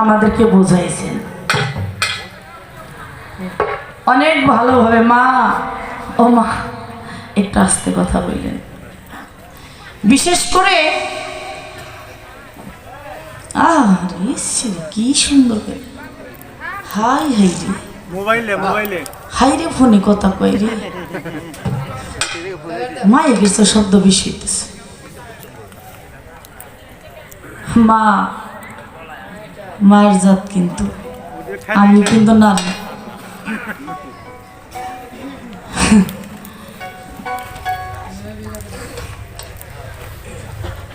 আমাদেরকে বোঝাইছেন অনেক ভালোভাবে। মা, ও মা, একটু আস্তে কথা বললেন। বিশেষ করে কি সুন্দর করে হাই হাই রে মোবাইলে হাই রে ফোনে কথা কই রে মায়ের কিছু শব্দ বেশি হইতেছে। মা, মায়ের জাত কিন্তু, আমি কিন্তু না।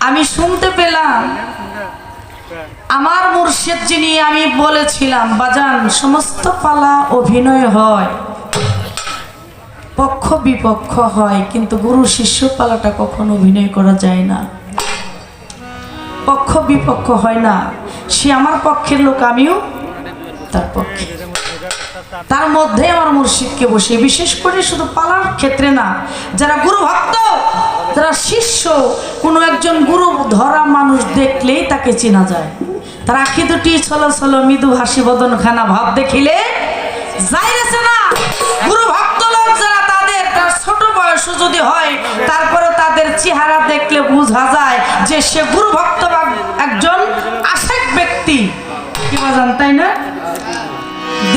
আমি শুনতে পেলাম আমার মুর্শিদ যিনি, আমি বলেছিলাম বাজান সমস্ত পালা অভিনয় হয়, পক্ষ বিপক্ষ হয়, কিন্তু গুরু শিষ্য পালাটা কখনো অভিনয় করা যায় না, পক্ষ বিপক্ষ হয় না। সে আমার পক্ষের লোক, আমিও তার পক্ষে। তার মধ্যে আমার মুর্শিদকে বসে, বিশেষ করে শুধু পালার ক্ষেত্রে না, যারা গুরু ভক্ত, যারা শিষ্য, কোনো একজন গুরু ধরা মানুষ দেখলেই তাকে চেনা যায়। তার আঁখি দুটি ছলো ছলো মৃদু হাসি বদন খানা ভাব দেখিলে যাইছে না। গুরু ভক্ত লোক যারা, তাদের তার ছোট বয়স যদি হয়, তারপরে তাদের চেহারা দেখলে বোঝা যায় যে সে গুরু ভক্ত বা একজন আশেক ব্যক্তি। কি বাজান, তাই না?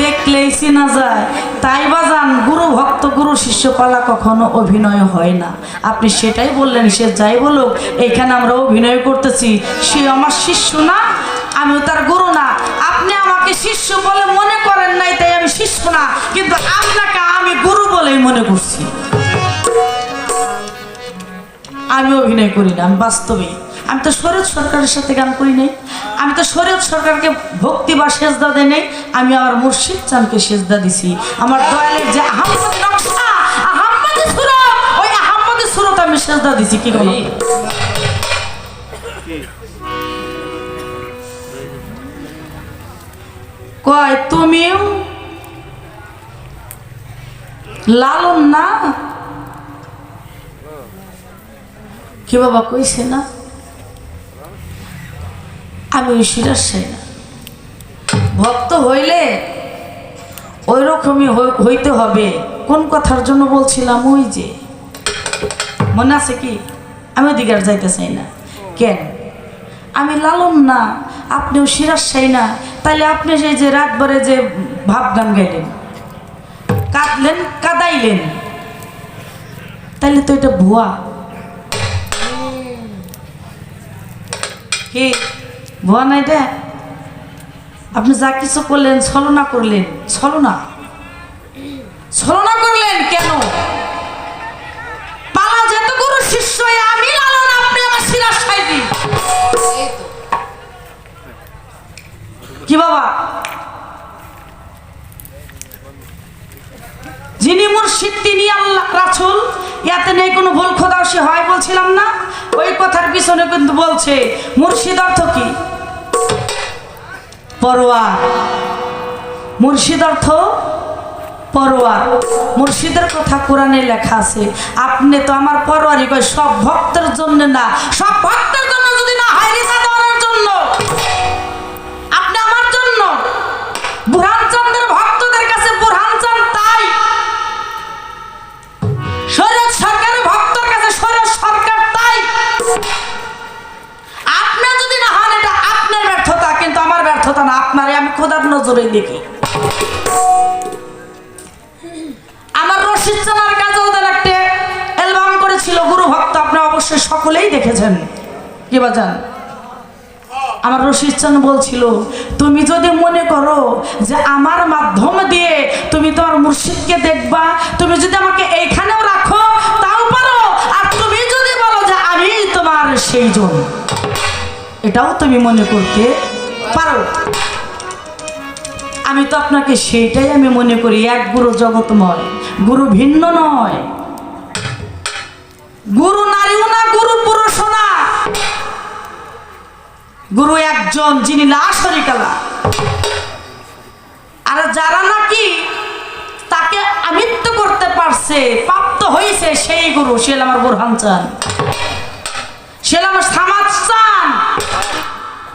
দেখলেই চেনা যায়। তাই বাজান গুরু ভক্ত গুরু শিষ্য পালা কখনো অভিনয় হয় না। আপনি সেটাই বললেন, সে যাই বলুক, এখানে আমরা অভিনয় করতেছি। সে আমার শিষ্য না, আমিও তার গুরু না। আপনি আমাকে শিষ্য বলে মনে করেন নাই, তাই আমি শিষ্য না, কিন্তু আপনাকে আমি গুরু বলেই মনে করছি। আমি অভিনয় করি না, আমি বাস্তবে। আমি তো শরীয়ত সরকারের সাথে গান করি নাই, আমি তো শরীয়ত সরকারকে ভক্তি বা সেজদা দেই নাই, আমি আমার মুর্শিদ চাঁদকে সেজদা দিছি। আমার দয়ালের যে আহম্মদ নকশা, আহম্মদি সুরত, ওই আহম্মদি সুরত আমি সেজদা দিছি। কি বলো? কয় তুমিও লালন না? কি বাবা কইছে না? আমি ওই সিরাজ চাই না। ভক্ত হইলে ওই রকমই হইতে হবে। কোন কথার জন্য বলছিলাম, ওই যে মনে আছে কি, আমি ওদিকে আর যাইতে চাই না। কেন? আমি লালন না, আপনিও সিরাজ চাই না, তাইলে আপনি সেই যে রাতভরে যে ভাব গান গাইলেন, কাঁদলেন, কাঁদাইলেন, তাইলে তো এটা ভুয়া। কি ভুয়া নাই রে? আপনি যা কিছু করলেন, ছলনা করলেন, ছলনা করলেন কেন? পালা যেত গুরু শিষ্য, আমি লালন, আপনি আমার সিরাজ সাইদি। কি বাবা, যিনি মুর্শিদ তিনি আল্লাহ রাসূল, ইয়াতে নেই কোনো ভুল। খোদাও সে হয় বলছিলাম না? ওই কথার পিছনে কিন্তু বলছে মুর্শিদ অর্থ কি? পরোয়ার। মুর্শিদ অর্থ পরোয়ার। মুর্শিদের কথা কোরআনে লেখা আছে। আপনি তো আমার পরোয়ারই কয়, সব ভক্তের জন্য না। সব ভক্তের জন্য যদি না হয়, রিসা দেওয়ার জন্য, আপনি আমার জন্য। বুরহান চাঁদের ভক্তদের কাছে বুরহান চাঁদ তাই, শরীয়ত সরকারের ভক্তের কাছে শরীয়ত সরকার তাই। আপনি যদি না হন, এটা আপনার ব্যর্থতা, কিন্তু আমার ব্যর্থতা না। আপনারে আমি খোদার নজরে দেখি। আমার রশিদ চালার কাজেও একটা অ্যালবাম করেছিল গুরু ভক্ত, আপনারা অবশ্যই সকলেই দেখেছেন। কি বাজান, আমার রশিদ চান বলছিল, তুমি যদি মনে করো যে আমার মাধ্যম দিয়ে তুমি তোমার মুর্শিদকে দেখবা, তুমি যদি আমাকে এইখানেও রাখো তাও পারো, আর তুমি যদি বলো যে আমি তোমার সেই জন, এটাও তুমি মনে করতে পারো। আমি তো আপনাকে সেইটাই আমি মনে করি। এক গুরু জগৎময়, গুরু ভিন্ন নয়। গুরু নারীও না, গুরু পুরুষও না। গুরু একজন, যিনি লা শারীকা লাহু। আর যারা নাকি তাকে আমিত্ব করতে পারছে, প্রাপ্ত হয়েছে, সেই গুরু। সে আমার বুরহান চান, সে আমার সামাদ চান।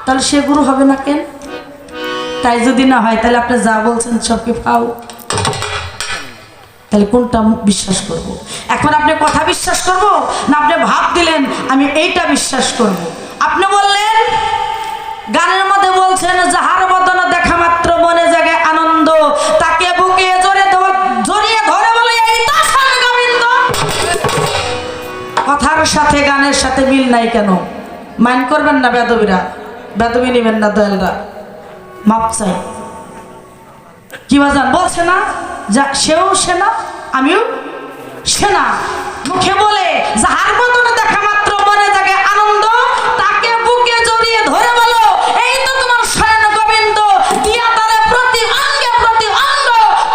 তাহলে সে গুরু হবে না কেন? তাই যদি না হয় তাহলে আপনি যা বলছেন সব কি পাও? তাহলে কোনটা বিশ্বাস করব? এখন আপনি কথা বিশ্বাস করব না আপনি ভাব দিলেন আমি এইটা বিশ্বাস করব? আপনি বললেন গানের মধ্যে বলছেন যাহার বদন দেখা মাত্র মনে জাগে আনন্দ, তাকে বুকে জড়িয়ে ধরে বলে এই তো স্বামী গোবিন্দ। কথার সাথে গানের সাথে মিল নাই কেন? মাইন্ড করবেন না বেদবীরা, বেদবী নেবেন না দয়ালরা, মাপ চাই। কি বাজান বলছে না যা সেও সেনা আমিও সেনা, মুখে বলে যাহার বদনে দেখা মাত্র মনে জাগে আনন্দ, তাকে বুকে জড়িয়ে ধরে বলো এই তো তোমার স্বয়ং গোবিন্দ, দিয়া তারে প্রতি অঙ্গে প্রতি অঙ্গ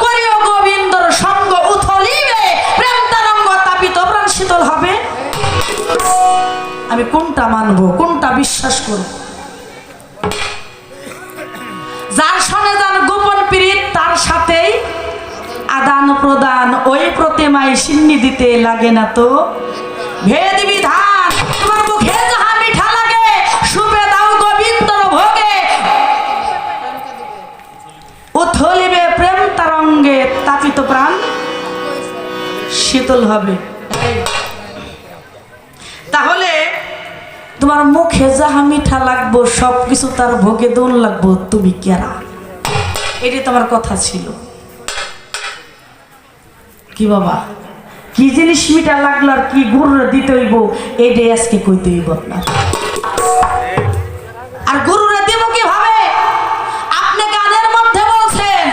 করিও গোবিন্দর সঙ্গ, উথলিবে প্রেম তরঙ্গ, তাপিত প্রাণ শীতল হবে। আমি কোনটা মানবো, কোনটা বিশ্বাস করব? যার সঙ্গে যার গোপন পীড়িত তার সাথেই আদান প্রদান, ওই প্রতিমায় সিন্নি দিতে লাগে না তো ভেদ বিধান। তোমার মুখে যাহা মিঠা লাগে সুপে দাও গোবিন্দর ভোগে, উথলিবে প্রেম তরঙ্গে, তাপিত প্রাণ শীতল হবে। তাহলে তোমার মুখে যাহা মিঠা লাগবো সবকিছু তার ভোগে দোল লাগবো, তুমি কেরা? এটি তোমার কথা ছিল কি বাবা? কি জিনিস মিঠা লাগলো আর কি গুরু দিতে হইব এটাই আজকে কইতে হইব আপনার। আর গুরুরে দিব কিভাবে? আপনি গানের মধ্যে বলছেন,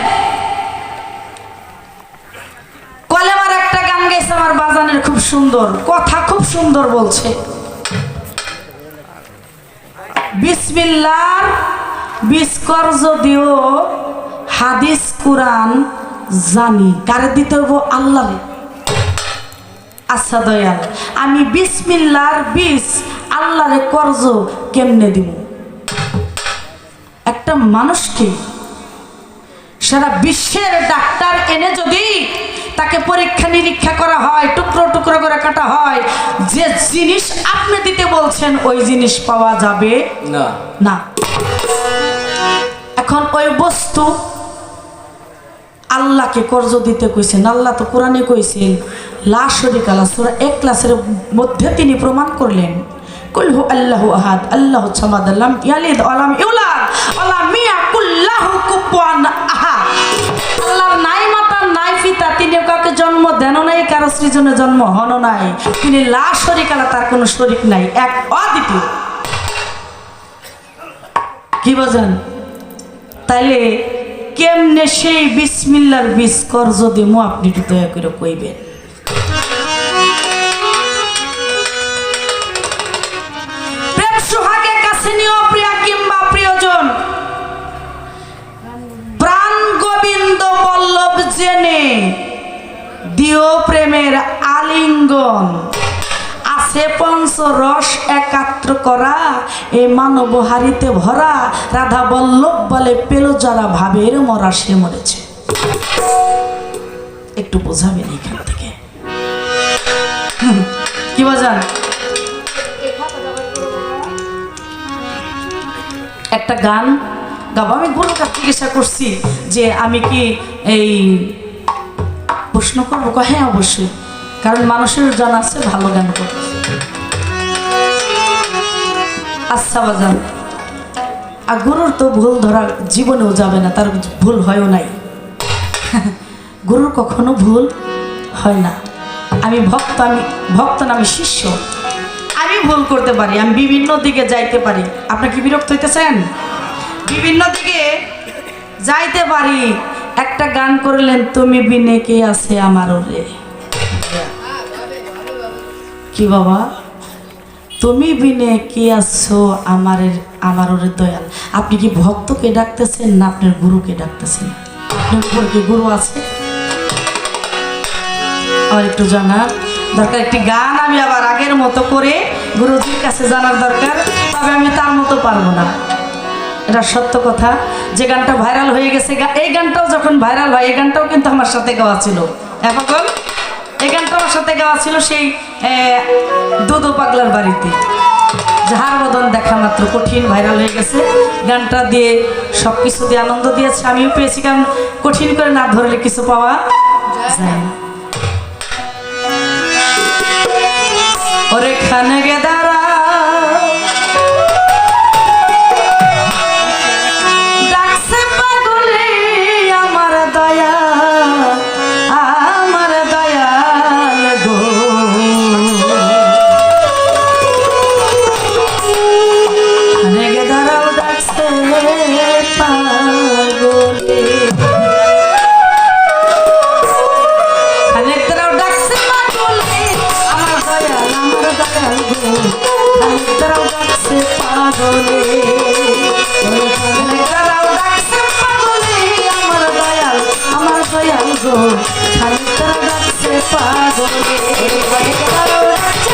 কলেমার একটা গান গাইছে আমার বাজানের, খুব সুন্দর কথা, খুব সুন্দর বলছে বিসমিল্লাহর বিস্কর যদিও হাদিস কুরআন জানি, কারে দিতে হইব? আল্লাহরে। আচ্ছা দয়াল, আমি বিসমিল্লাহর বিস আল্লাহরে কর্জ কেমনে দিব? একটা মানুষকে সারা বিশ্বের ডাক্তার এনে যদি তাকে পরীক্ষা নিরীক্ষা করা হয়, টুকরো টুকরো করে কাটা হয়, যে জিনিস আপনি দিতে বলছেন ওই জিনিস পাওয়া যাবে না না। এখন ওই বস্তু আল্লাহকে কর্জ দিতে কইছেন, আল্লাহ তো কোরআনে কইছেন লা শারীকা লাহু, সূরা ইখলাসের মধ্যে তিনি প্রমাণ করলেন কুল হু আল্লাহু আহাদ আল্লাহু সামাদ লাম ইয়ালিদ ওয়া লাম ইউলাদ ওয়া লাম ইয়াকুল লাহু কুফুয়ান আহাদ। আল্লাহর নাই মাতা নাই পিতা, তিনি কাউকে জন্ম দেন নাই, কারো সৃজনে জন্ম হন নাই, তিনি লা শারীকা লাহু, তার কোনো শরীক নাই, এক অদ্বিতীয়। কি বোঝেন? তাইলে কেমনে সেই বিসমিল্লাহর বিস্কর যদি মু আপনি দয়া করে কইবেন? প্রেম সুহাগে কাছে নিও প্রিয়া কিংবা প্রিয়জন, প্রাণ গোবিন্দ বল্লভ জেনে দিও প্রেমের আলিঙ্গন, আছে পঞ্চ রস একাত্র করা এ মানব হারিতে ভরা, রাধা বল্লভ বলে পেল যারা ভাবের মরা সে মরেছে। একটু বোঝাবেন এখান থেকে কি বোঝান? একটা গান গাবো। আমি গুরুর কাছে জিজ্ঞাসা করছি যে আমি কি এই প্রশ্ন করবো? হ্যাঁ অবশ্যই, কারণ মানুষের জানা আছে ভালো গান করতে। আচ্ছা বাজান, আর গুরুর তো ভুল ধরা জীবনেও যাবে না, তার ভুল হয়ও নাই। গুরুর কখনো ভুল হয় না। আমি ভক্ত না, আমি শিষ্য। আমি ভুল করতে পারি, আমি বিভিন্ন দিকে যাইতে পারি। আপনার কি বিরক্ত হইতেছেন? বিভিন্ন দিকে যাইতে পারি। একটা গান করলেন তুমি বিনে কে আছে আমার রে। কি বাবা, তুমি বিনে কে আছো আমার ওরে দয়াল। আপনি কি ভক্তকে ডাকতেছেন না আপনার গুরুকে ডাকতেছেন? আপনার উপর কি গুরু আছে? আর একটু জানার দরকার। একটি গান আমি আবার আগের মতো করে গুরুজির কাছে জানার দরকার, তবে আমি তার মতো পারবো না, এটা সত্য কথা। যে গানটা ভাইরাল হয়ে গেছে, এই গানটাও যখন ভাইরাল হয়, এই গানটাও কিন্তু আমার সাথে গাওয়া ছিল। এখন এই গানটা আমার সাথে গাওয়া ছিল সেই দুদু পাগলার বাড়িতে। যাহার বদন দেখা মাত্র কঠিন ভাইরাল হয়ে গেছে। গানটা দিয়ে সব কিছু দিয়ে আনন্দ দিয়েছে, আমিও পেয়েছি, কারণ কঠিন করে না ধরলে কিছু পাওয়া যায় না। ওরে খানে গে দাঁড়া ডাকছে পাগলে আমার দয়া, আমার দয়াল গো। খানে গে দাঁড়াও ডাকছে পাগলে, খানে দাঁড়াও ডাকছে পাগলে আমার দয়াল, আমার দয়াল গো। খানে দাঁড়াও ডাকছে পাগলে, খানে দাঁড়াও ডাকছে পাগলে আমার দয়াল, আমার দয়াল গো। খানে দাঁড়াও ডাকছে পাগলে, খানে দাঁড়াও ডাকছে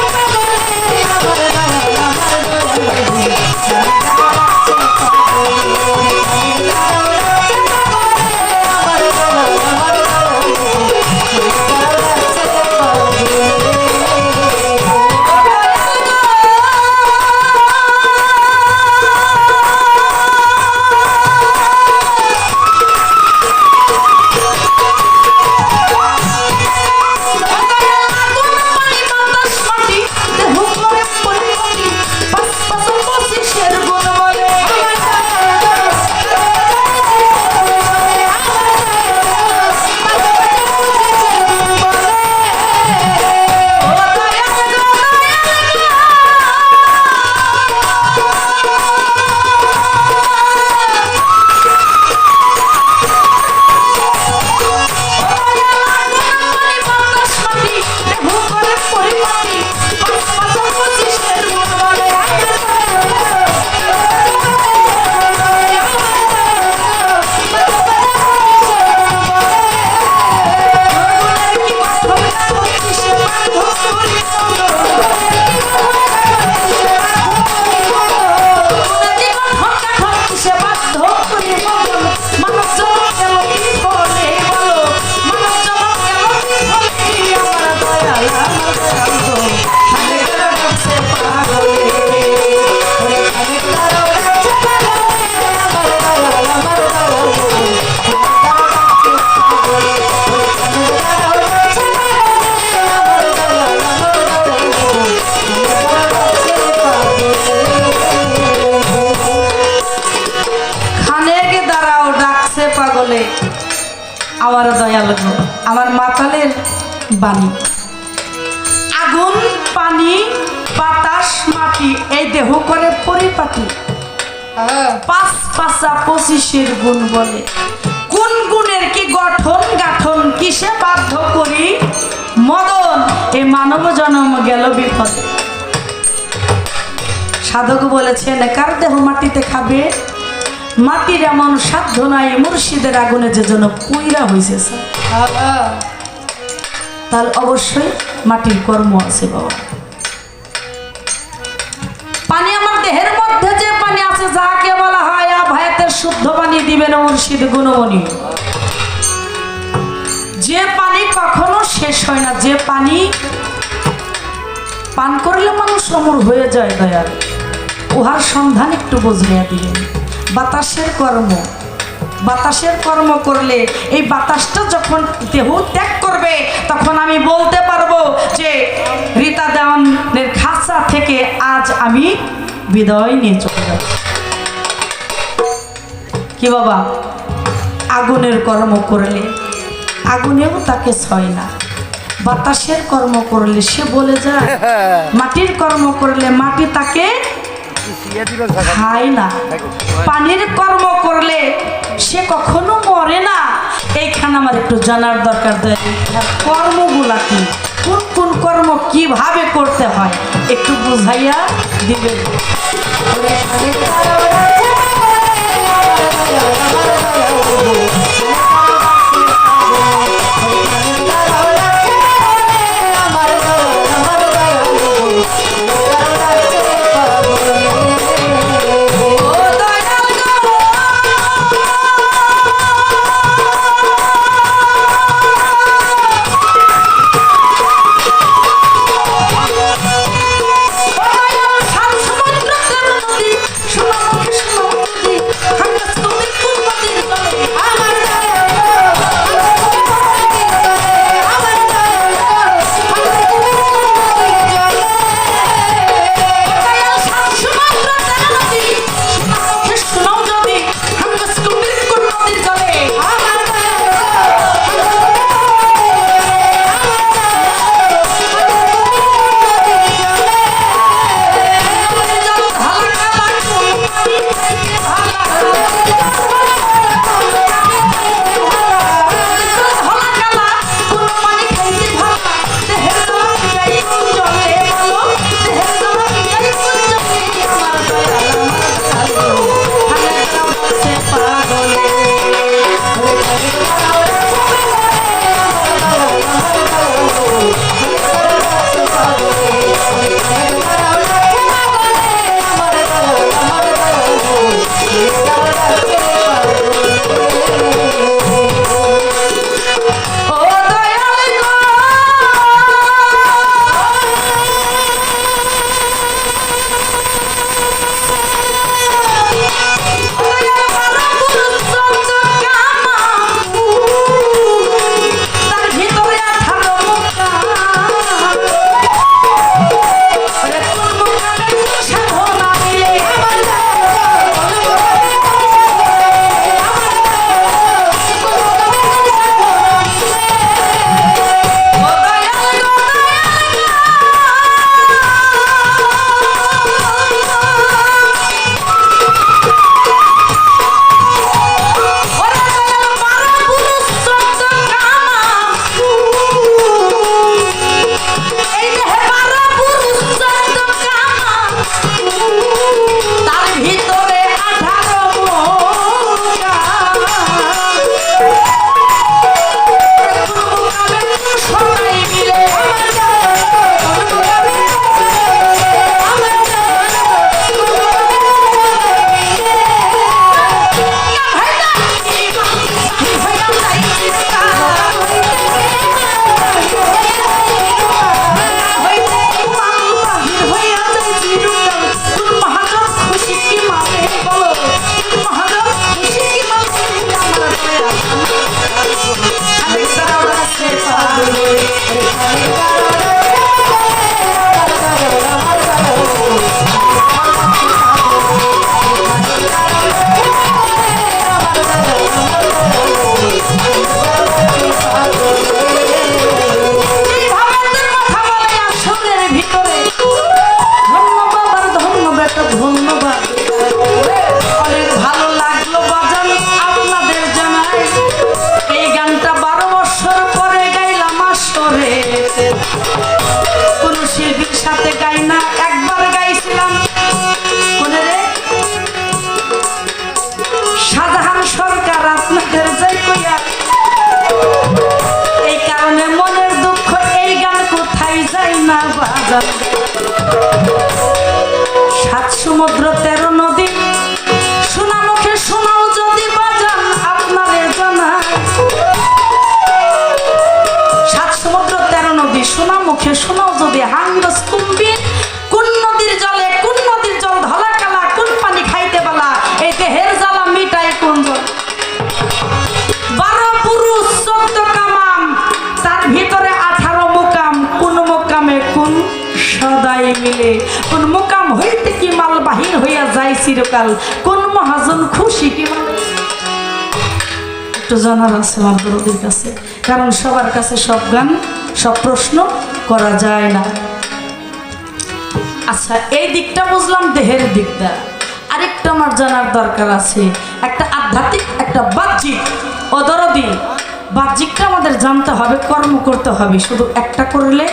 পাগলে আমার দয়াল, আমার দয়াল গো। আমার দয়াল গো, আমার মাতালের বাণী। আগুন পানি বাতাস মাটি এই দেহ করে পরিপাটি, পাঁচ পাঁচা 25-এর গুণ বলে। কোন গুণের কি গঠন গাঠন কিসে বাধ্য করি মদন, এ মানব জন্ম গেল বিপদে। সাধক বলেছেন কার দেহ মাটিতে খাবে, মাটির এমন সাধ্য নাই মুর্শিদের আগুনে যে জন্য পুইরা হয়েছে, তার অবশ্যই মাটির কর্ম আছে বাবা। পানি আমার দেহের মধ্যে যে পানি আছে যাকে বলা হয় আভায়াতের শুদ্ধ পানি দিবেন মুর্শিদ গুণমণি। যে পানি কখনো শেষ হয় না, যে পানি পান করলে মানুষ অমর হয়ে যায় দয়াল, উহার সন্ধান একটু বুঝিয়ে দিলেন। বাতাসের কর্ম, বাতাসের কর্ম করলে এই বাতাসটা যখন দেহ ত্যাগ করবে তখন আমি বলতে পারবো যে রীতা দেওয়ানের খাঁচা থেকে আজ আমি বিদায় নিয়ে চলে যাচ্ছি। কি বাবা, আগুনের কর্ম করলে আগুনেও তাকে ছয় না, বাতাসের কর্ম করলে সে বলে যায়, মাটির কর্ম করলে মাটি তাকে খায় না, পানির কর্ম করলে সে কখনো মরে না। এইখানে আমার একটু জানার দরকার, কর্মগুলা কি, কোন কোন কর্ম কিভাবে করতে হয় একটু বুঝাইয়া দিবেন। সমুদ্র চিরকাল, কোন মহাজন খুশি কি বলে? একটু জানার আছে আমার দরদির কাছে, কারণ সবার কাছে সব গান সব প্রশ্ন করা যায় না। আচ্ছা, এই দিকটা বুঝলাম, দেহের দিকটা। আরেকটা আমার জানার দরকার আছে, একটা আধ্যাত্মিক, একটা বাহ্যিক। ও দরদি, বাহ্যিকটা আমাদের জানতে হবে, কর্ম করতে হবে, শুধু একটা করলে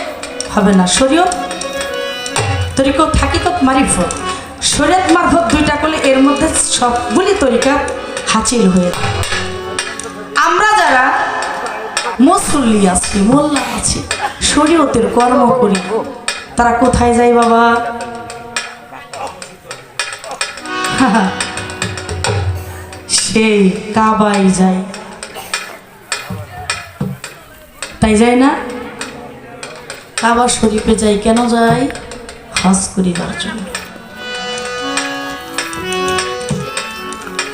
হবে না। শরীয়ত, তরিকত, হাকিকত, মারিফত। শরীয়ত মারফত দুইটা করলে এর মধ্যে সবগুলি তরিকা হাসিল হয়ে যায়। আমরা যারা মুসল্লি আছি, মোল্লা আছি, শরীয়তের কর্ম করি, তারা কোথায় যায় বাবা? সেই কাবায় যায়, তাই যায় না? কাবা শরীফে যাই, কেন যাই? হজ করিবার জন্য।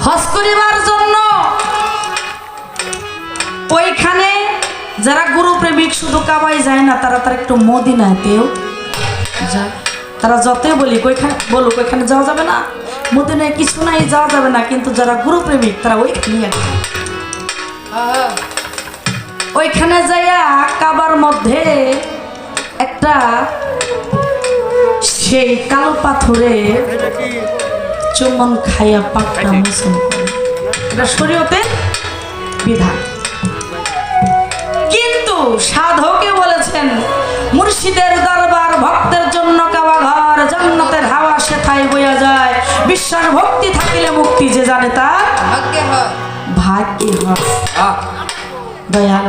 হজ করিবার জন্য ওইখানে যারা গুরু প্রেমিক শুধু কাবায় যায় না, তারা একটু মদিনাতেও যায়। তারা যতই বলি ওইখানে বলুক ওইখানে যাওয়া যাবে না, মদিনায় কিছু নাই, যাওয়া যাবে না, কিন্তু যারা গুরু প্রেমিক তারা ওইখানে ওইখানে যাইয়া কাবার মধ্যে একটা সেই কালো পাথরে চুম্বন খাইয়া পাকটা মোচন করে। এটা শরীয়তের বিধান। কিন্তু সাধকে বলেছেন, মুর্শিদের দরবার ভক্তের জন্য কাবা ঘর, জান্নাতের হাওয়া সেথায় বইয়া যায়, বিশ্বাস ভক্তি থাকিলে মুক্তি যে জানে তার ভাগ্যে হয়, ভাগ্যে হয়। দয়াল,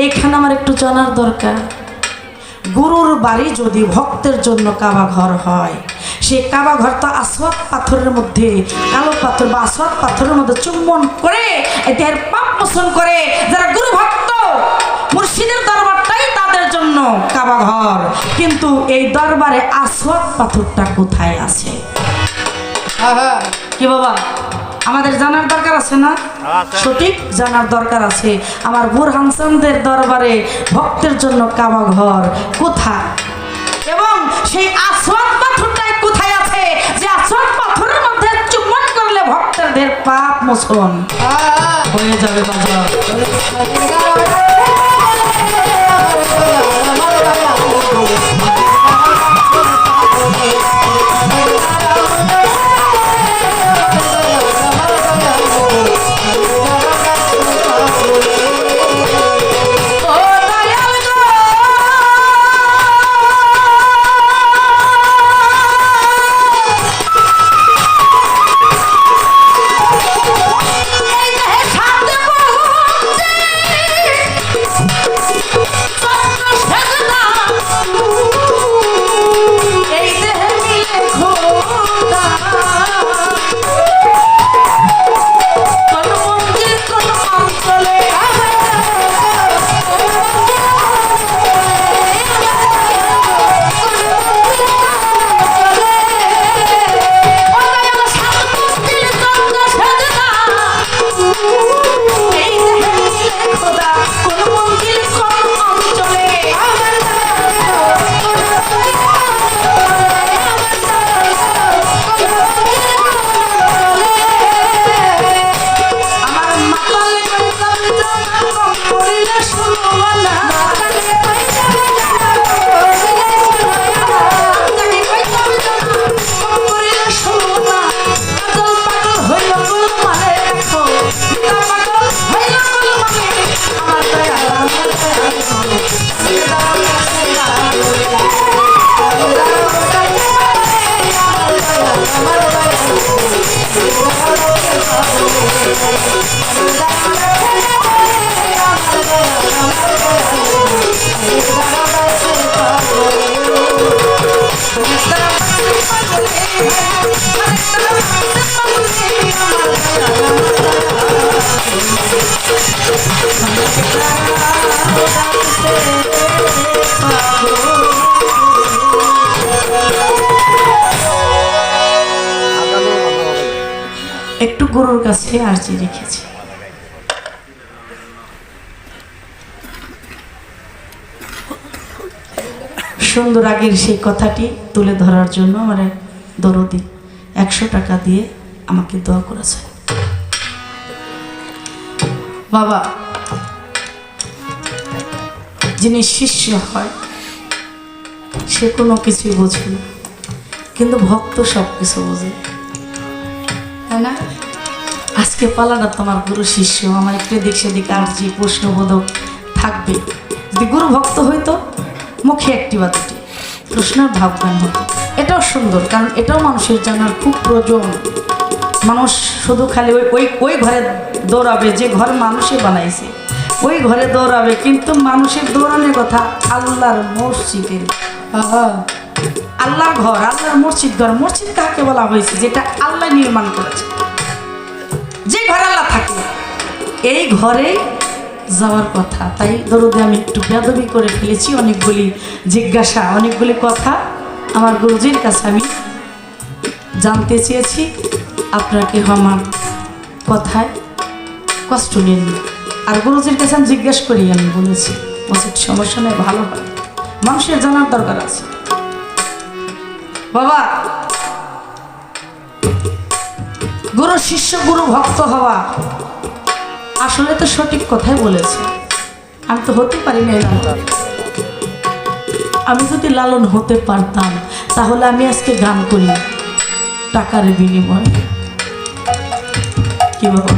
এইখানে আমার একটু জানার দরকার, গুরুর বাড়ি যদি ভক্তের জন্য কাবা ঘর হয়, সেই কাবা ঘর তো আসওয়াদ পাথরের মধ্যে, কালো পাথর বা আসওয়াদ পাথরের মধ্যে চুম্বন করে দেহের পাপ মোচন করে। যারা গুরু ভক্ত, মুর্শিদের দরবারটাই তাদের জন্য কাবা ঘর। কিন্তু এই দরবারে আসওয়াদ পাথরটা কোথায় আছে? কি বাবা, আমাদের জানার দরকার আছে না? সঠিক জানার দরকার আছে। আমার বুরহান চাঁদের দরবারে ভক্তের জন্য কাবা ঘর কোথায়, এবং সেই আসওয়াদ পাথরটাই কোথায় আছে, যে আসওয়াদ পাথরের মধ্যে চুম্বন করলে ভক্তদের পাপ মোচন হয়ে যাবে বাজার। একটু গুরুর কাছে আরজি রেখেছি। সুন্দর আগের সেই কথাটি তুলে ধরার জন্য আমার এক দরদি 100 টাকা দিয়ে আমাকে দোয়া করেছে। বাবা, যিনি শিষ্য হয় সে কোনো কিছুই বোঝে না, কিন্তু ভক্ত সব কিছু বোঝে, তাই না? আজকে পালাটা তোমার গুরু শিষ্য, আমার একটু দিক সেদিক আর্জি প্রশ্নবোধক থাকবে। যদি গুরু ভক্ত হইতো মুখে একটি বা দুটি প্রশ্নের ভাবগান হতো। এটাও সুন্দর, কারণ এটাও মানুষের জানার খুব প্রয়োজন। মানুষ শুধু খালি ওই ঘরে দৌড়াবে যে ঘর মানুষে বানাইছে, ওই ঘরে দৌড়াবে, কিন্তু মানুষের দৌড়ানোর কথা আল্লাহর মসজিদের, আল্লাহর ঘর, আল্লাহর মসজিদ। ঘর মসজিদ কাকে বলা হয়েছে? যেটা আল্লাহ নির্মাণ করেছে, যে ঘরে আল্লাহ থাকে এই ঘরে যাওয়ার কথা। তাই দরুদে আমি একটু বেয়াদবি করে ফেলেছি, অনেকগুলি জিজ্ঞাসা, অনেকগুলি কথা আমার গুরুজির কাছে আমি জানতে চেয়েছি। আপনারা কেউ আমার কথায় কষ্ট নেন, আর গুরুজির কাছে আমি জিজ্ঞেস করি, আমি বলেছি মসজিদ সমস্যা নেই, ভালো হয়, মানুষের জানার দরকার আছে। বাবা, গুরু শিষ্য গুরু ভক্ত হওয়া আসলে তো সঠিক কথাই বলেছে। আমি তো হতে পারি না লালন। আমি যদি লালন হতে পারতাম তাহলে আমি আজকে গান করি টাকার বিনিময়ে। কি বাবা,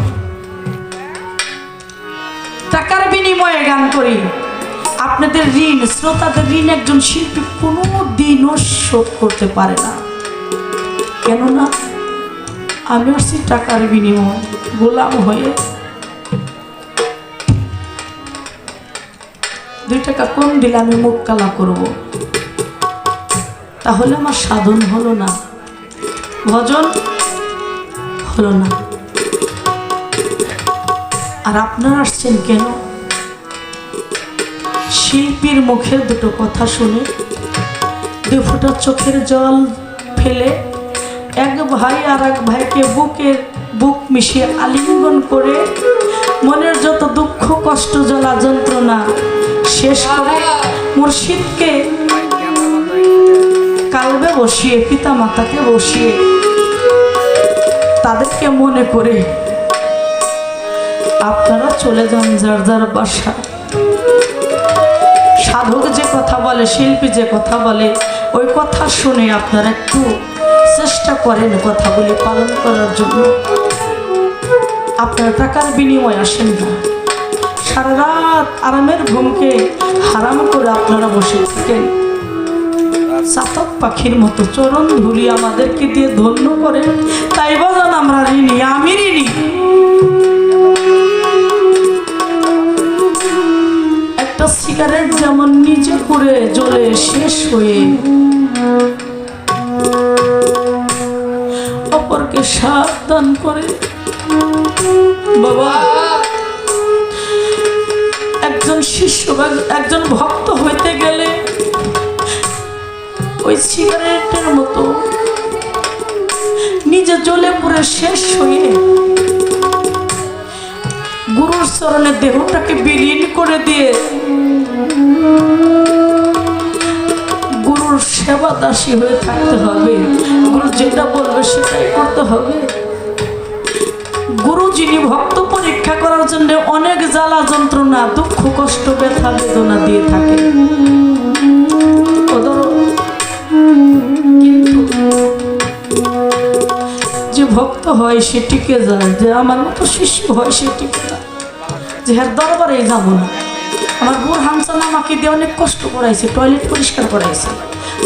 টাকার বিনিময়ে গান করি। আপনাদের ঋণ, শ্রোতাদের ঋণ একজন শিল্পী কোনো দিনও শোধ করতে পারে না, কেননা আমি আসছি টাকার বিনিময়ে গোলাম হয়ে। 2 টাকা কম দিলে আমি মুখ কালা করব, তাহলে আমার সাধন হলো না, ভজন হলো না। আর আপনারা আসছেন কেন? শিল্পীর মুখের দুটো কথা শুনে 2 ফোঁটা চোখের জল ফেলে এক ভাই আর এক ভাইকে বুক মিশিয়ে আলিঙ্গন করে মনের যত দুঃখ কষ্ট জ্বালা যন্ত্রণা শেষ করে মুর্শিদকে কালবে বসিয়ে, পিতা মাতাকে বসিয়ে তাদেরকে মনে করে আপনারা চলে যান যার যার বাসা। সাধক যে কথা বলে, শিল্পী যে কথা বলে, ওই কথা শুনে আপনারা একটু চেষ্টা করেন কথাগুলি পালন করার জন্য। আপনারা টাকার বিনিময়ে আসেন না, সারা রাত আরামের ঘুমকে হারাম করে আপনারা বসে থাকেন। চাতক পাখির মতো চরণ ধুলি আমাদেরকে দিয়ে ধন্য করেন, তাই বাজান আমরা ঋণী, আমি ঋণী। একটা সিগারেট যেমন নিজে করে জ্বলে শেষ হয়ে অপরকে সাবধান করে, বাবা একজন শিষ্য বা একজন ভক্ত হইতে গেলে ওই সিগারেটের মতো নিজে জ্বলে পুড়ে শেষ হয়ে গুরুর চরণে দেহটাকে বিলীন করে দিয়ে গুরুর সেবা দাসী হয়ে থাকতে হবে। গুরু যেটা বলবে সেটাই করতে হবে। গুরু যিনি ভক্ত পরীক্ষা করার জন্য অনেক জ্বালা যন্ত্রণা দুঃখ কষ্ট ব্যথা বেদনা দিয়ে থাকে, কিন্তু যে ভক্ত হয় সে টিকে যায়, যে আমার মতো শিষ্য হয় সে টিকে যায়। যে হ্যাঁ দরবারে যাবো না, আমার বোর হামসান আমাকে দিয়ে অনেক কষ্ট করাইছে, টয়লেট পরিষ্কার করাইছে,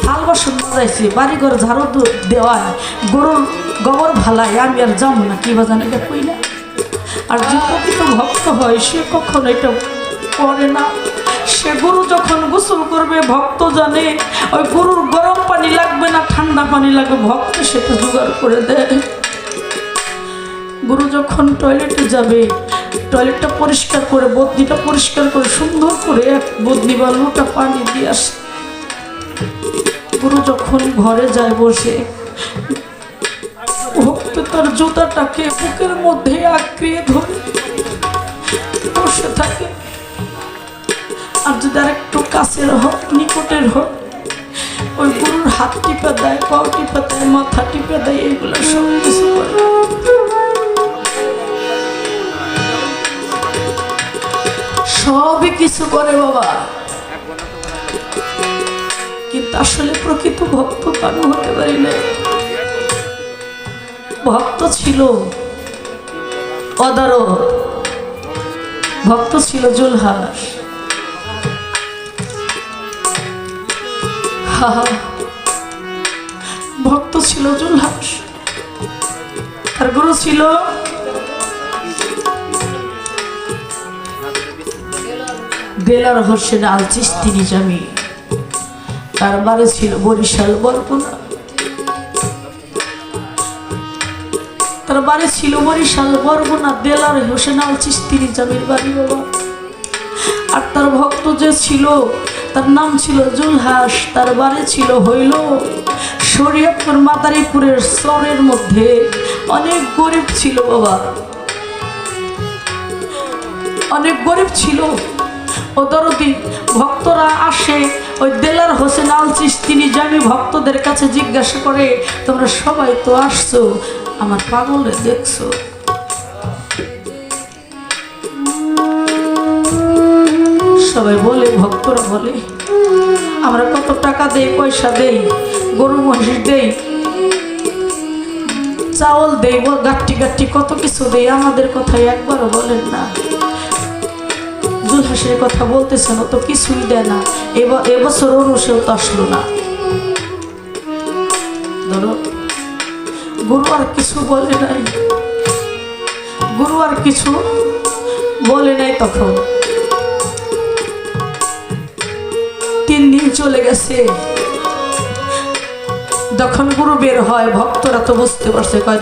থাল বাসন বাজাইছে, বাড়িঘর ঝাড়ু দেওয়ায়, গরুর গোবর ভালাই, আমি আর যাবো না, কি বাজান এটা কই না। আর যে প্রকৃত ভক্ত হয় সে কখনো এটা করে না। সে গুরু যখন গোসল করবে ভক্ত জানে ওই গরুর গরম পানি লাগবে না ঠান্ডা পানি লাগবে, ভক্ত সেটা জোগাড় করে দেয়। গুরু যখন টয়লেটে যাবে টয়লেটটা পরিষ্কার করে, বদনিটা পরিষ্কার করে সুন্দর করে এক বদনি বা লোটা পানি দিয়ে আসে। গুরু যখন ঘরে যায় বসে ভক্ত তার জুতাটাকে বুকের মধ্যে আঁকড়িয়ে ধরে বসে থাকে। আর যদি আর একটু কাছের হোক, নিকটের হোক, ওই গুরুর হাত টিপে দেয়, পাও টিপে দেয়, মাথা টিপে দেয়, এগুলো সব কিছু করে। সবই কিছু করে বাবা, কিন্তু আসলে প্রকৃত ভক্ত আমি হতে পারি না। ভক্ত ছিল অদারো, ভক্ত ছিল জুলহাস। ভক্ত ছিল জুলহাস, আর গুরু ছিল দেলার হোসেন আল চিশতি নিজামী। তার বাড়ি ছিল বরিশাল বরগুনা, তার বাড়ি ছিল বরিশাল বরগুনা, দেলার হোসেন আল চিশতি নিজামীর বাড়ি বাবা। আর তার ভক্ত যে ছিল তার নাম ছিল জুলহাস, তার বাড়ি ছিল হইল শরীয়তপুর মাদারীপুরের চরের মধ্যে। অনেক গরিব ছিল বাবা, অনেক গরিব ছিল। ও দরদি ভক্তরা আসে, ওই দেলার হোসেন আল চিশতি নিজামী ভক্তদের কাছে জিজ্ঞাসা করে, তোমরা সবাই তো আসছো, আমার পাগলে দেখছো? সবাই বলে, ভক্তরা বলে, আমরা কত টাকা দেই, পয়সা দেই, গরু মহিষ দেই, চাউল দেই, গাট্টি গাট্টি কত কিছু দেই, আমাদের কথা একবারও বলেন না। জুলহাসের কথা বলতেছেন, ও তো কিছুই দেয় না, এবছর ওরসেও তো আসলো না। ধরো গুরু আর কিছু বলে নাই, গুরু আর কিছু বলে নাই। তখন 3 দিন চলে গেছে, যখন গুরু বের হয় ভক্তরা তো বুঝতে পারছে, কয়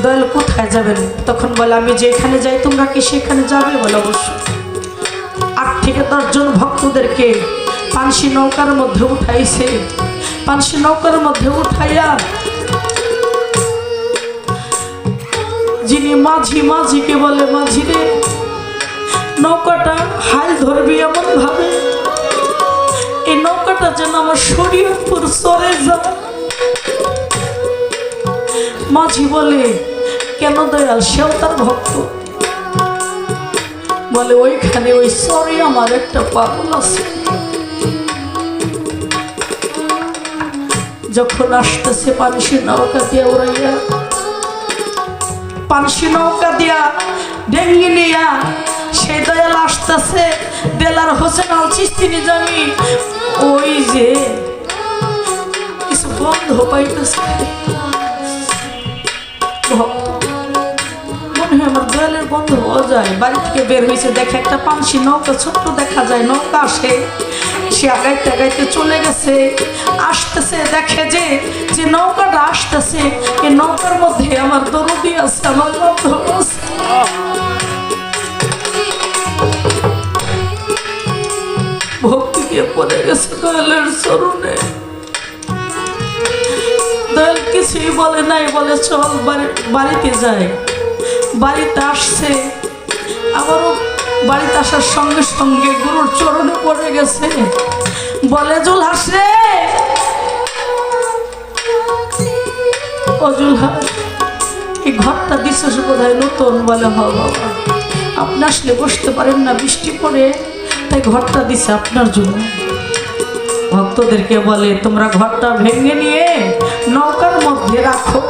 দয়াল কোথায় যাবেন? তখন বলে, আমি যেখানে যাই তোমরা কি সেখানে যাবে? বলে অবশ্যই। 8 থেকে 10 জন ভক্তদেরকে পানসি নৌকার মধ্যে উঠাইছে। পানসি নৌকার মধ্যে উঠাইয়া যিনি মাঝি, মাঝিকে বলে, মাঝি রে, নৌকাটা হাল ধরবি এমন ভাবে এই নৌকাটা যেন আমার শরীয়তপুর চরে যায়। মাঝি বলে, কেন দয়াল? সেও তার ভক্ত। বলে, ওইখানে ওই চরে আমার একটা পাগল আছে। যখন আসতেছে পানসি নৌকা দিয়া উড়াইয়া, পানসি নৌকা দিয়া ডেঙ্গি নিয়া সেই দয়াল আসতেছে, দেলার হোসেন আল চিশতি নিজামী ওই যে কিছু বন্ধ পাইতেছে। মনে হয় আমার দয়ালের বন্ধ হওয়া যায়। বাড়ি থেকে বের হয়েছে, দেখে একটা পানসি নৌকা ছোট্ট দেখা যায়, নৌকা আসে, সে আগাইতে আগাইতে চলে গেছে। আসতেছে, দেখে যে নৌকাটা আসতেছে, এই নৌকার মধ্যে আমার দরদি আছে, আমার বান্ধব আছে। ভক্তি দিয়ে পড়ে গেছে দয়ালের চরণে। দয়াল কিছুই বলে নাই, বলে চল বাড়িতে যাই। বাড়িতে আসছে, আবারও বাড়িতে আসার সঙ্গে সঙ্গে গুরুর চরণে পড়ে গেছে। বলে, জুলহাস রে, ও জুলহাস, এই ঘরটা দিচ্ছিস বোধহয় নতুন? বলে, হ বাবা, আপনি আসলে বসতে পারেন না, বৃষ্টি পড়ে, তাই ঘরটা দিছে আপনার জন্য। ভক্তদেরকে বলে, তোমরা ঘরটা ভেঙে নিয়ে নৌকার মধ্যে রাখো।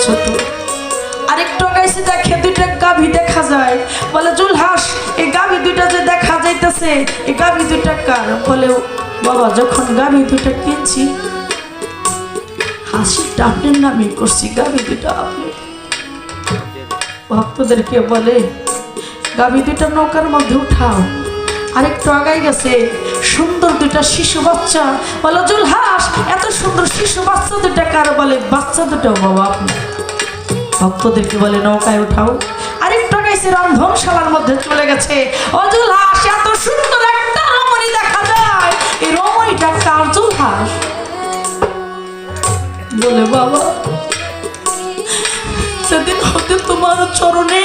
ছোট আরেকটু গাইছে, দেখে 2টা গাভী দেখা যায়। বলে, জুলহাস, এই গাভী 2টা যে দেখা যাইতেছে, এই গাভী 2টা কার? বলে, বাবা, যখন গাভী 2টা কিনছি হাসিটা আপনার নামে করছি, গাভী 2টা আপনি। ভক্তদেরকে বলে, গাভী 2টা নৌকার মধ্যে উঠাও। আরেকটু আগাই গেছে, সুন্দর 2টা শিশু বাচ্চা। বলো, জুলহাস, এত সুন্দর শিশু বাচ্চা 2টা কার? বলে, বাচ্চা 2টাও বাবা আপনি। ভক্তদেরকে বলে, নৌকায় উঠাও। আরেকটু আগাইছে, রন্ধনশালার মধ্যে চলে গেছে। ও জুলহাস, এত সুন্দর একটা রমণী দেখা যায়, এই রমণীটা কার? জুলহাস বলে, বাবা, সেদিন হতে তোমার চরণে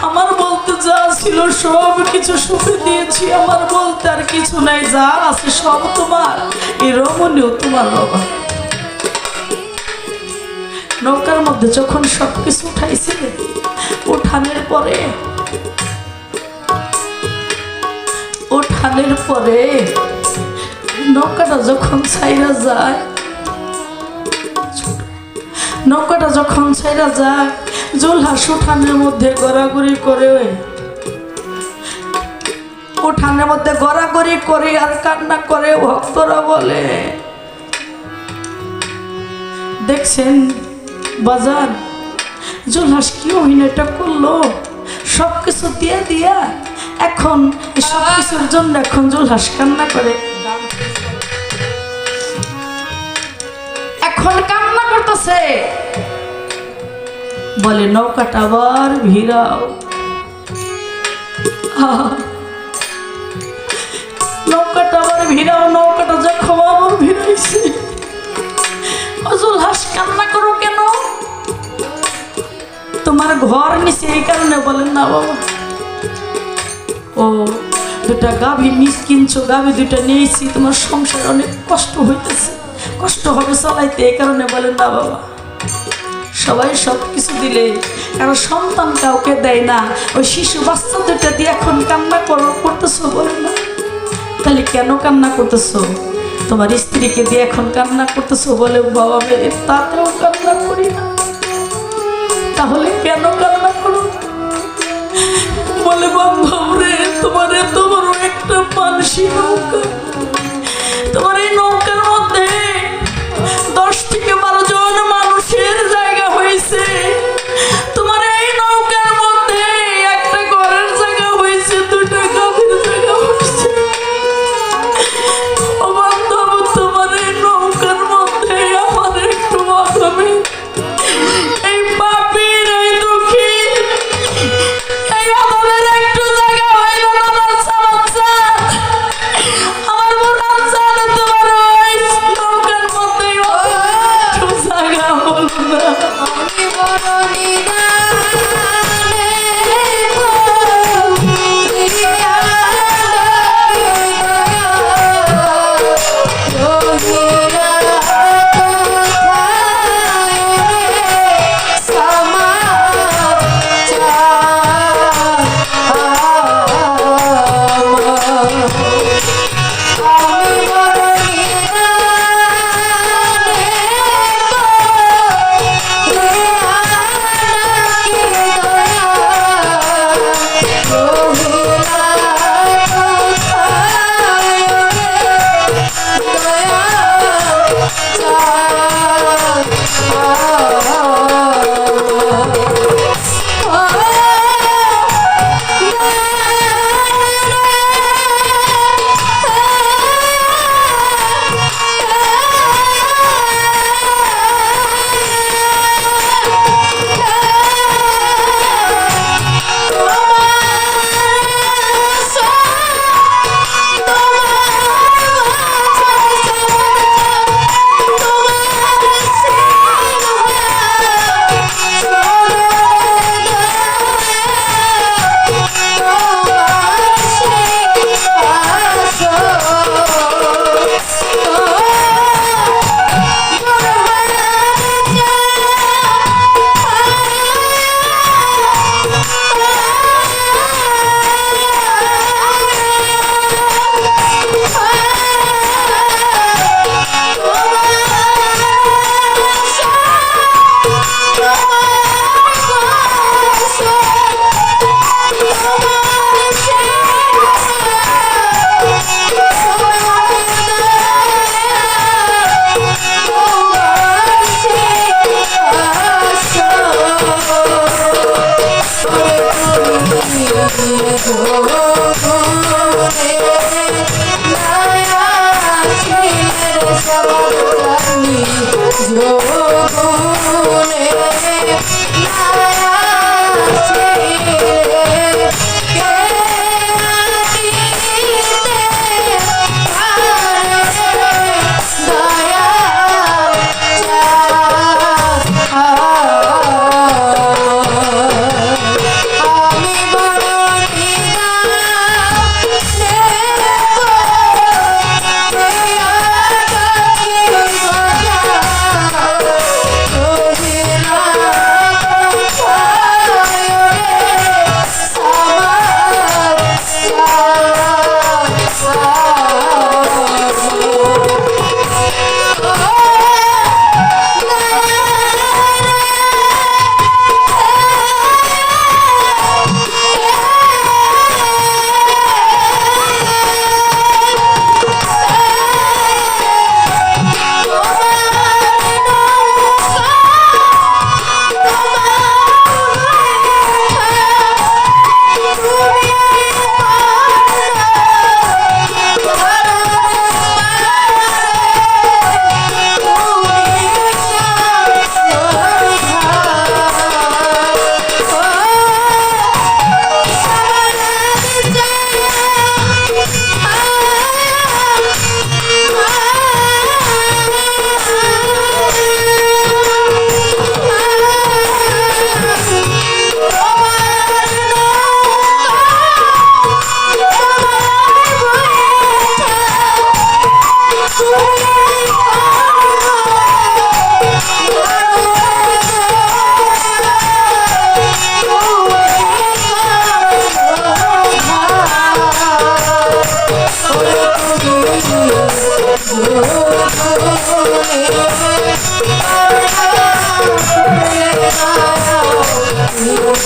আমার বলতে যা ছিল সব কিছু সুখে দিয়েছি, আমার বলতে আর কিছু নাই, যা আছে সব তোমার। এই রমণীও তোমার বাবা। নৌকার মধ্যে যখন সবকিছু উঠাইছিলে, উঠানের পরে নৌকাটা যখন ছাইরা যায়, জুলহাস উঠানের মধ্যে গড়াগড়ি করে, উঠানের মধ্যে গড়াগড়ি করে আর কান্না করে। ভক্তরা বলে, দেখছেন বাজার, জুলহাস কি অভিনয়টা করলো, সবকিছু দিয়ে দিয়া এখন সবকিছুর জন্য এখন জুলহাস কান্না করে, এখন কান্না করতেছে। বলে নৌকাটা আবার ভিড়াও, নৌকাটা আবার ভিড়াও। নৌকাটা যখন আবার ভিড়াইছে, জুলহাস কান্না করো কেন? তোমার ঘর নিচে এই কারণে। বলেন না বাবা, ও দুটা গাভী নিচ কিনছো, গাভী দুটা নিয়েছি, তোমার সংসার অনেক কষ্ট হইতেছে, কষ্ট হবে চালাইতে, এই কারণে। বলেন না বাবা, সবাই সব কিছু দিলে কারণ সন্তান কাউকে দেয় না, ওই শিশু বাচ্চা দুটা দিয়ে এখন কান্না করতেছো। বলেন না, তাহলে কেন কান্না করতেছো? তোমার স্ত্রীকে দিয়ে এখন কান্না করতেছো। বলে বাবা, মেয়ে তাতেও কান্না করি না, তাহলে কেন কান্না করো? বলে বান্ধব রে, তোমার এত বড় একটা মানসী নৌকা, তোমার এই নৌকার মধ্যে 10 থেকে 12 জন মানুষের জায়গা হয়েছে, তোমার এই নৌকার মধ্যে একটা ঘরের জায়গা হয়েছে, 2টা গাভীর জায়গা হয়েছে। ও বান্ধব, তোমার এই নৌকার মধ্যে আমার একটু মাথামে এই পাপীর, এই দুঃখী, এই অভাবের একটু জায়গা হইল না। আমার বোনার চাঁদ, তোমার ওই নৌকার মধ্যে একটু জায়গা হল না। Jura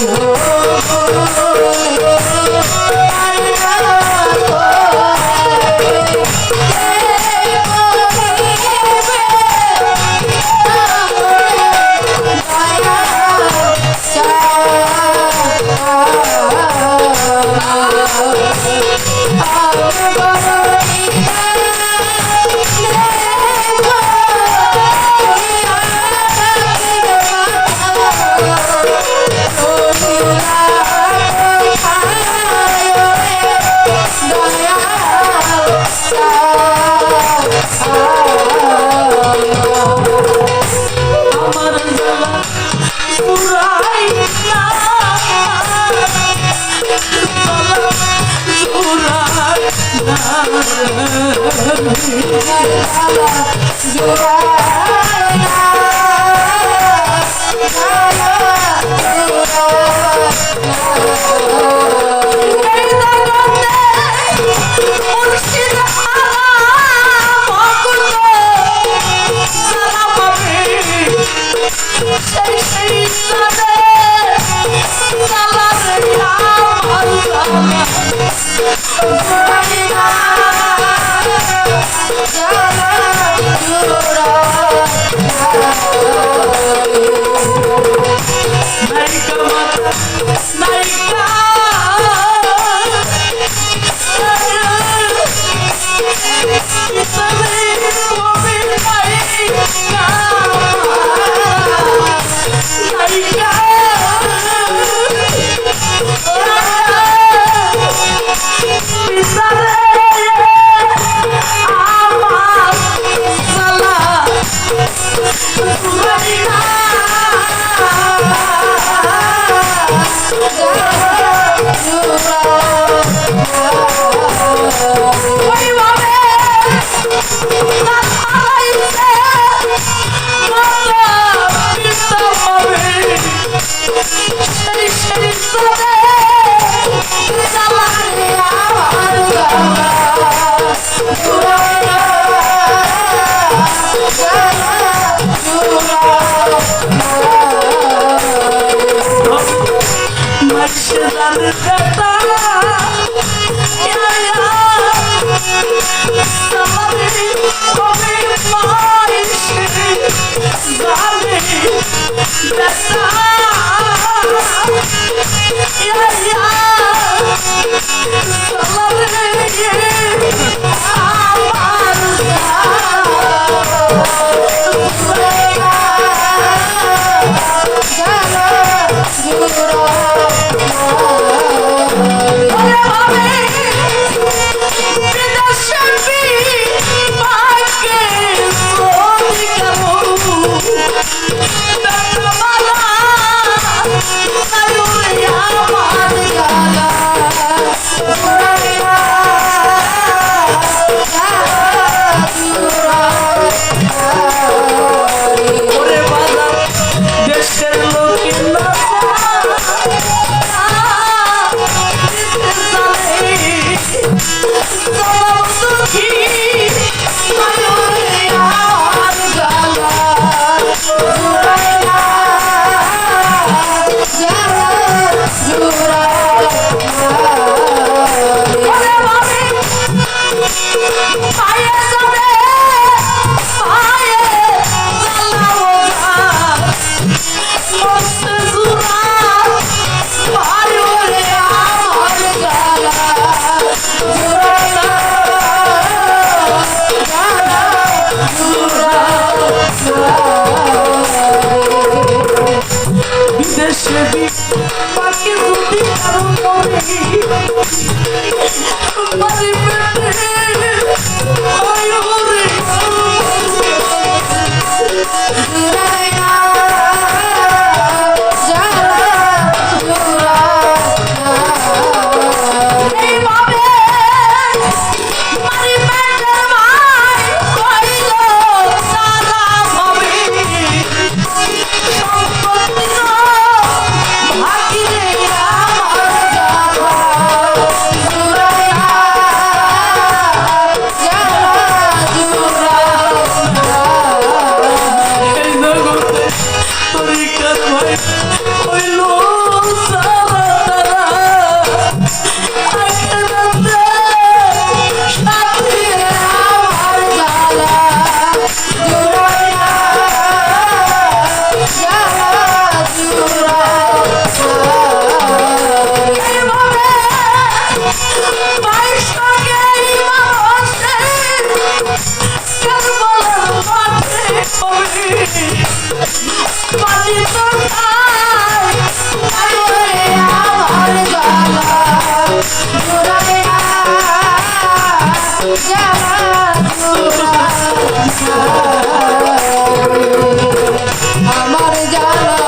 আমার জ্বালা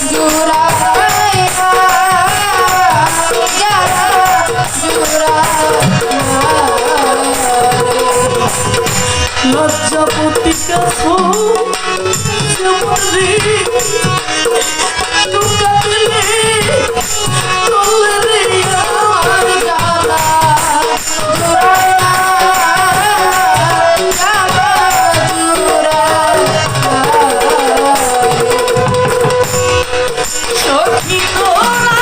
জুড়াই জ্বালা লজ্জাপতি কাছো জমরে টুকা দিলে তোলে রে আমার জ্বালা জুড়াই জ্বালা সখী তোরা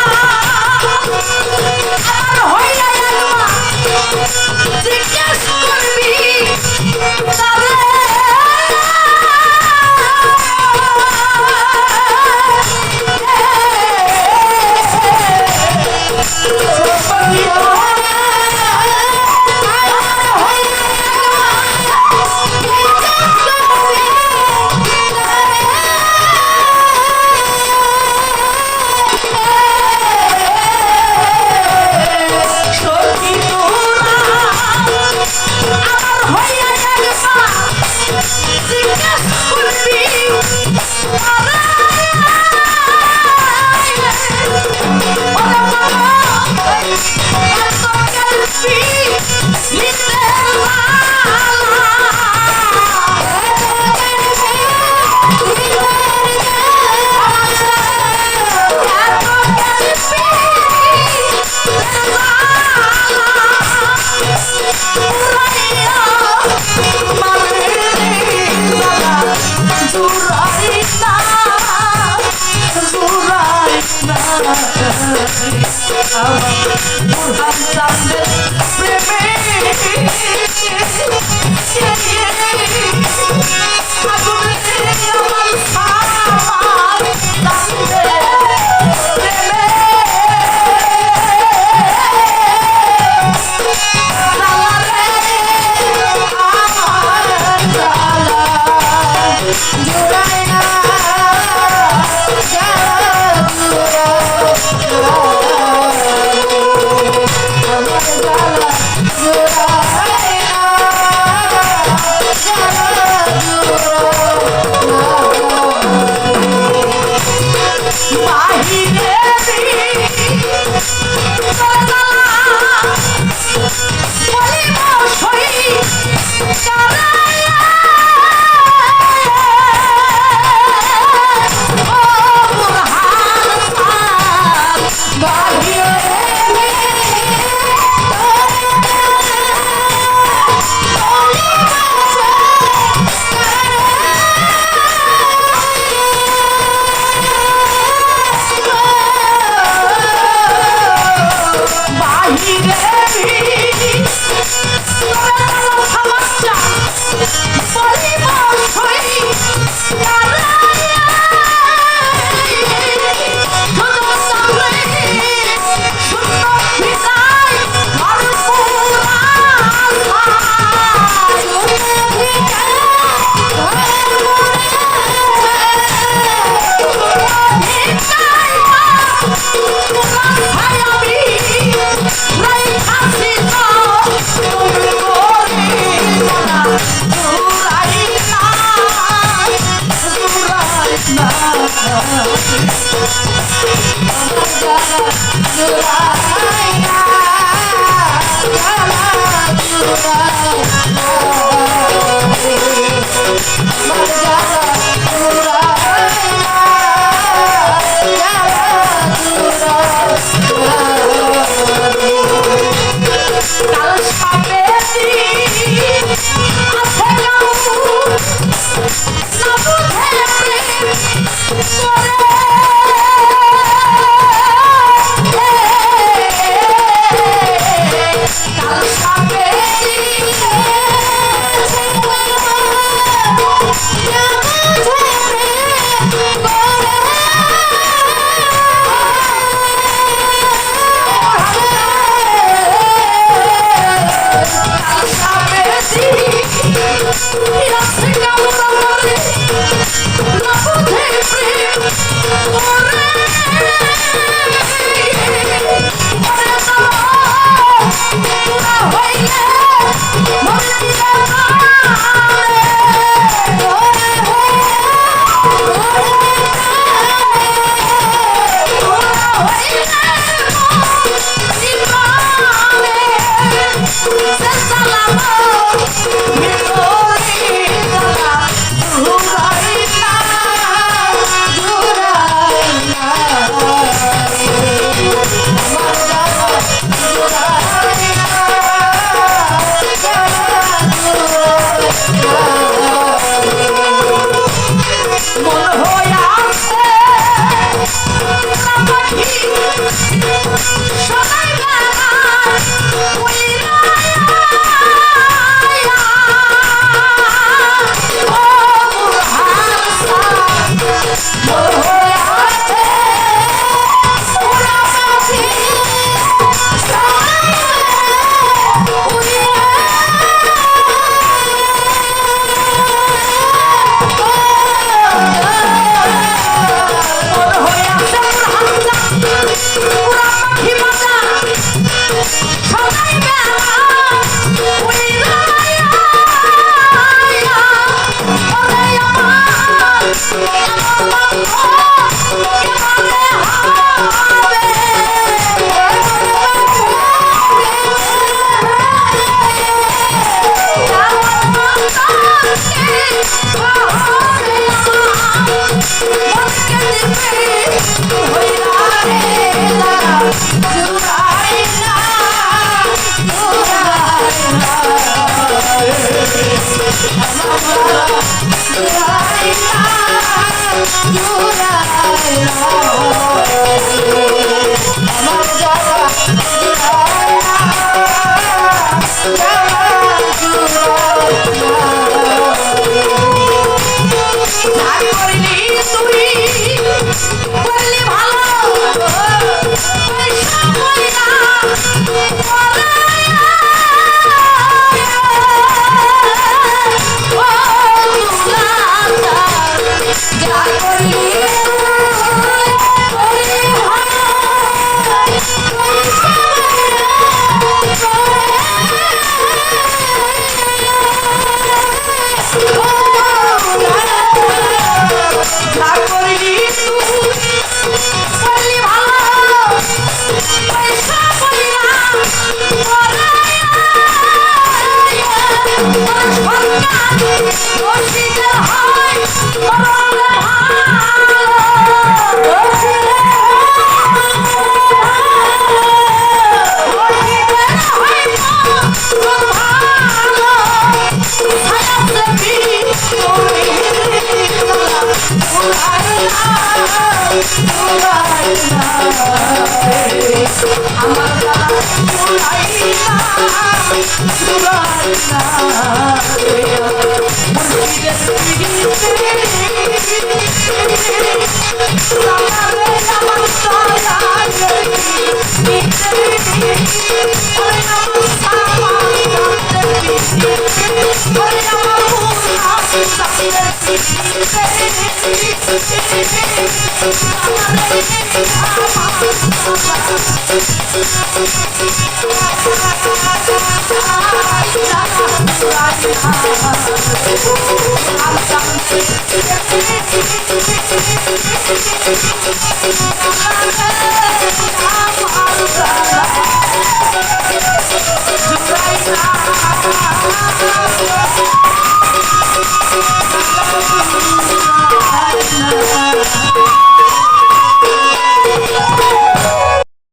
আমার হইয়া আলমা জিজ্ঞেস করবি তারে সখী তোরা আমার হইয়া আলমা জিজ্ঞেস করবি বুরহান চাঁদের প্রেমে আগুনে আমার সামার চাঁদের প্রেমে জালারে আমার জালা জুড়াই না বাহিরে Right now.